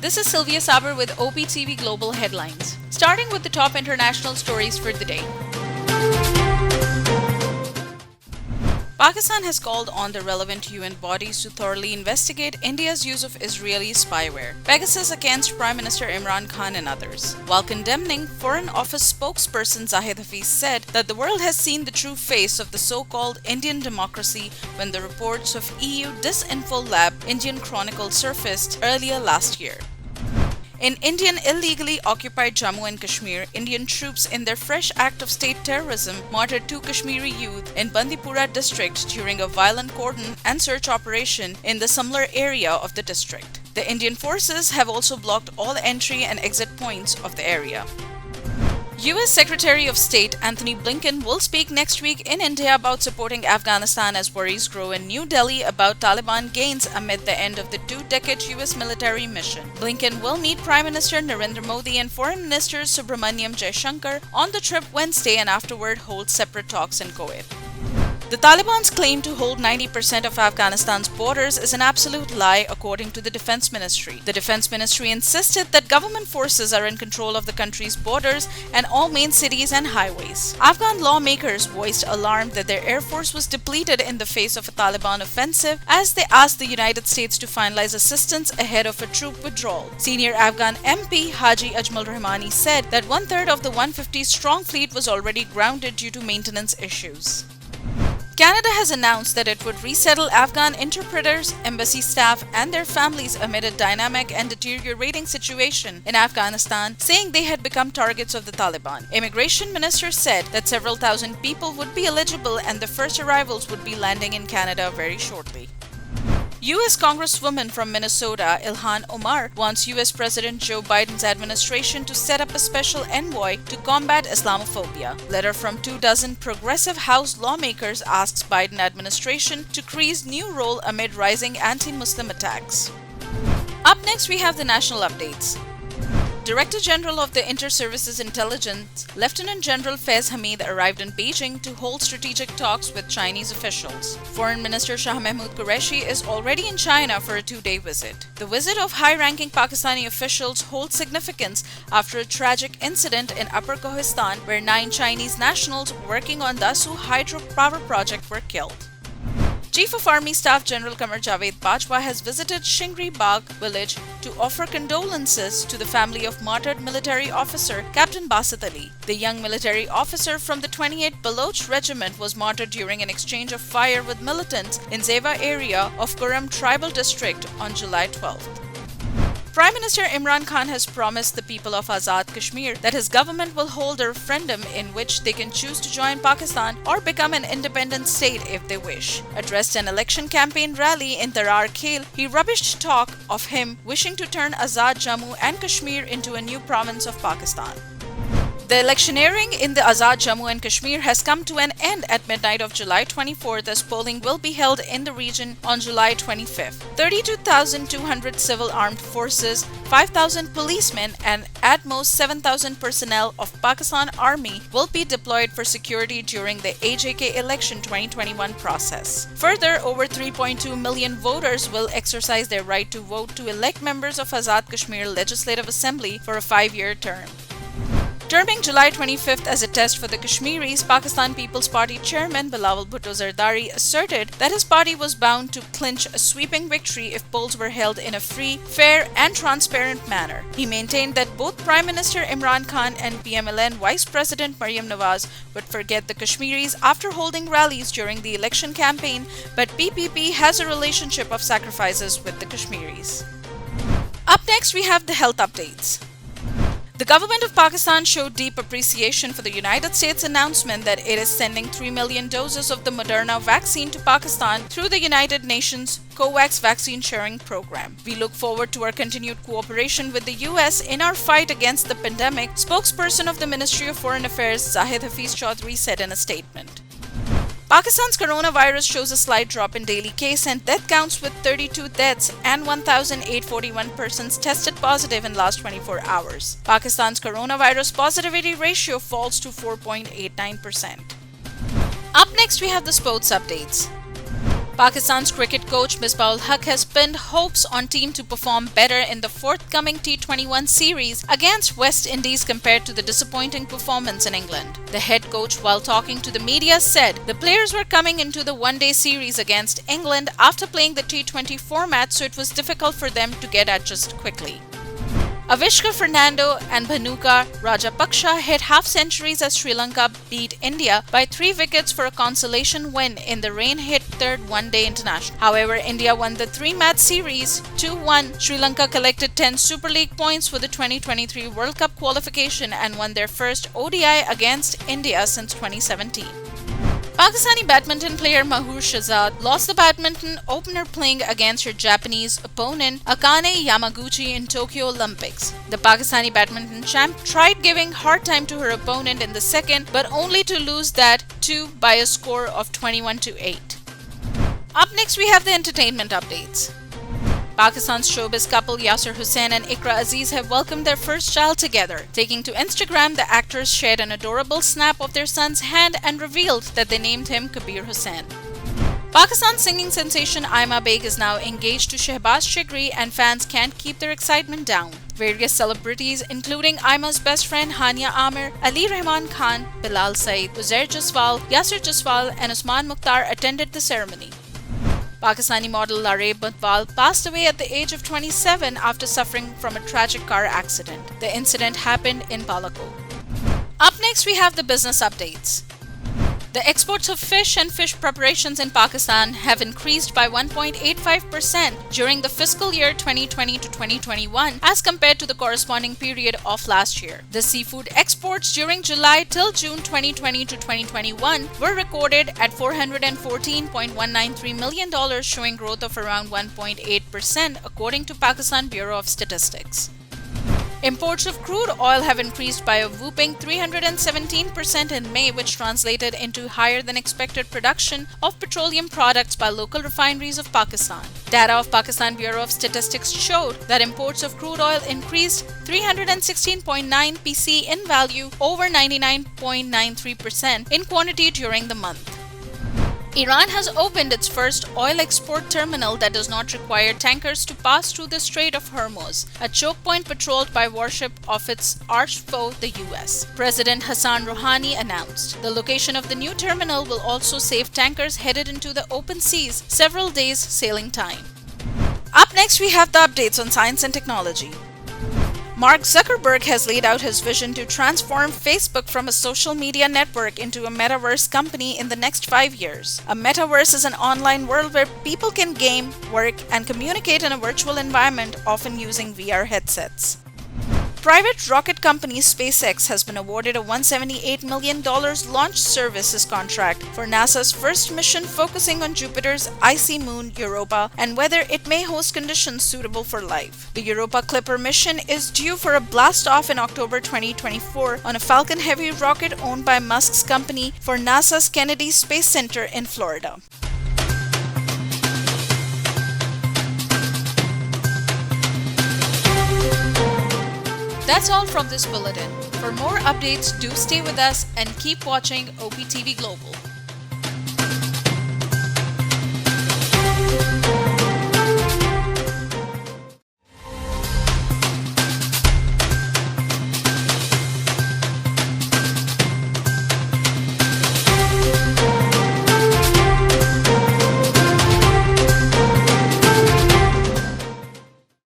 This is Sylvia Saber with OpTv Global Headlines. Starting with the top international stories for the day. Pakistan has called on the relevant UN bodies to thoroughly investigate India's use of Israeli spyware, Pegasus against Prime Minister Imran Khan and others. While condemning, Foreign Office spokesperson Zahid Hafiz said that the world has seen the true face of the so-called Indian democracy when the reports of EU Disinfo Lab Indian Chronicle surfaced earlier last year. In Indian illegally occupied Jammu and Kashmir, Indian troops in their fresh act of state terrorism martyred 2 Kashmiri youth in Bandipora district during a violent cordon and search operation in the Samlar area of the district. The Indian forces have also blocked all entry and exit points of the area. US Secretary of State Antony Blinken will speak next week in India about supporting Afghanistan as worries grow in New Delhi about Taliban gains amid the end of the 2-decade US military mission. Blinken will meet Prime Minister Narendra Modi and Foreign Minister Subramanyam Jaishankar on the trip Wednesday and afterward hold separate talks in Kuwait. The Taliban's claim to hold 90% of Afghanistan's borders is an absolute lie, according to the Defense Ministry. The Defense Ministry insisted that government forces are in control of the country's borders and all main cities and highways. Afghan lawmakers voiced alarm that their air force was depleted in the face of a Taliban offensive as they asked the United States to finalize assistance ahead of a troop withdrawal. Senior Afghan MP Haji Ajmal Rahmani said that 1/3 of the 150-strong fleet was already grounded due to maintenance issues. Canada has announced that it would resettle Afghan interpreters, embassy staff, and their families amid a dynamic and deteriorating situation in Afghanistan, saying they had become targets of the Taliban. Immigration Minister said that several thousand people would be eligible and the first arrivals would be landing in Canada very shortly. U.S. Congresswoman from Minnesota, Ilhan Omar, wants U.S. President Joe Biden's administration to set up a special envoy to combat Islamophobia. Letter from 24 progressive House lawmakers asks Biden administration to create new role amid rising anti-Muslim attacks. Up next, we have the national updates. Director General of the Inter-Services Intelligence, Lieutenant General Faiz Hamid arrived in Beijing to hold strategic talks with Chinese officials. Foreign Minister Shah Mahmood Qureshi is already in China for a 2-day visit. The visit of high-ranking Pakistani officials holds significance after a tragic incident in Upper Kohistan where 9 Chinese nationals working on Dasu hydropower project were killed. Chief of Army Staff General Qamar Javed Bajwa has visited Shingri Bagh village to offer condolences to the family of martyred military officer Captain Basit Ali. The young military officer from the 28th Baloch Regiment was martyred during an exchange of fire with militants in Zeva area of Kuram Tribal District on July 12th. Prime Minister Imran Khan has promised the people of Azad Kashmir that his government will hold a referendum in which they can choose to join Pakistan or become an independent state if they wish. Addressed an election campaign rally in Officail, he rubbished talk of him wishing to turn Azad Jammu and Kashmir into a new province of Pakistan. The electioneering in the Azad Jammu and Kashmir has come to an end at midnight of July 24th as polling will be held in the region on July 25th. 32,200 civil armed forces, 5,000 policemen and at most 7,000 personnel of Pakistan Army will be deployed for security during the AJK election 2021 process. Further, over 3.2 million voters will exercise their right to vote to elect members of Azad Kashmir Legislative Assembly for a 5-year term. Terming July 25th as a test for the Kashmiris, Pakistan People's Party chairman Bilawal Bhutto Zardari asserted that his party was bound to clinch a sweeping victory if polls were held in a free, fair and transparent manner. He maintained that both Prime Minister Imran Khan and PMLN Vice President Maryam Nawaz would forget the Kashmiris after holding rallies during the election campaign, but PPP has a relationship of sacrifices with the Kashmiris. Up next, we have the health updates. The government of Pakistan showed deep appreciation for the United States announcement that it is sending 3 million doses of the Moderna vaccine to Pakistan through the United Nations COVAX vaccine sharing program. We look forward to our continued cooperation with the US in our fight against the pandemic, spokesperson of the Ministry of Foreign Affairs Zahid Hafiz Chaudhry said in a statement. Pakistan's coronavirus shows a slight drop in daily case and death counts with 32 deaths and 1,841 persons tested positive in last 24 hours. Pakistan's coronavirus positivity ratio falls to 4.89%. Up next, we have the sports updates. Pakistan's cricket coach Misbah-ul-Haq has pinned hopes on team to perform better in the forthcoming T21 series against West Indies compared to the disappointing performance in England. The head coach, while talking to the media, said the players were coming into the one-day series against England after playing the T20 format, so it was difficult for them to get adjusted quickly. Avishka Fernando and Bhanuka Rajapaksa hit half-centuries as Sri Lanka beat India by 3 wickets for a consolation win in the rain-hit third one-day international. However, India won the 3-match series 2-1. Sri Lanka collected 10 Super League points for the 2023 World Cup qualification and won their first ODI against India since 2017. Pakistani badminton player Mahur Shahzad lost the badminton opener playing against her Japanese opponent Akane Yamaguchi in Tokyo Olympics. The Pakistani badminton champ tried giving hard time to her opponent in the second, but only to lose that too by a score of 21-8. Up next, we have the entertainment updates. Pakistan's showbiz couple Yasir Hussain and Iqra Aziz have welcomed their first child together. Taking to Instagram, the actors shared an adorable snap of their son's hand and revealed that they named him Kabir Hussain. Pakistan's singing sensation Aima Baig is now engaged to Shehbaz Chigri, and fans can't keep their excitement down. Various celebrities, including Aima's best friend Hania Amir, Ali Rahman Khan, Bilal Saeed, Uzair Jaswal, Yasir Jaswal, and Usman Mukhtar attended the ceremony. Pakistani model Lareh Butwal passed away at the age of 27 after suffering from a tragic car accident. The incident happened in Balakot. Up next, we have the business updates. The exports of fish and fish preparations in Pakistan have increased by 1.85% during the fiscal year 2020 to 2021 as compared to the corresponding period of last year. The seafood exports during July till June 2020 to 2021 were recorded at $414.193 million, showing growth of around 1.8% according to Pakistan Bureau of Statistics. Imports of crude oil have increased by a whopping 317% in May, which translated into higher than expected production of petroleum products by local refineries of Pakistan. Data of Pakistan Bureau of Statistics showed that imports of crude oil increased 316.9 pc in value, over 99.93% in quantity during the month. Iran has opened its first oil export terminal that does not require tankers to pass through the Strait of Hormuz, a choke point patrolled by warship of its arch foe, the US. President Hassan Rouhani announced. The location of the new terminal will also save tankers headed into the open seas several days sailing time. Up next, we have the updates on science and technology. Mark Zuckerberg has laid out his vision to transform Facebook from a social media network into a metaverse company in the next 5 years. A metaverse is an online world where people can game, work, and communicate in a virtual environment, often using VR headsets. Private rocket company SpaceX has been awarded a $178 million launch services contract for NASA's first mission focusing on Jupiter's icy moon Europa and whether it may host conditions suitable for life. The Europa Clipper mission is due for a blast-off in October 2024 on a Falcon Heavy rocket owned by Musk's company for NASA's Kennedy Space Center in Florida. That's all from this bulletin. For more updates, do stay with us and keep watching OpTv Global.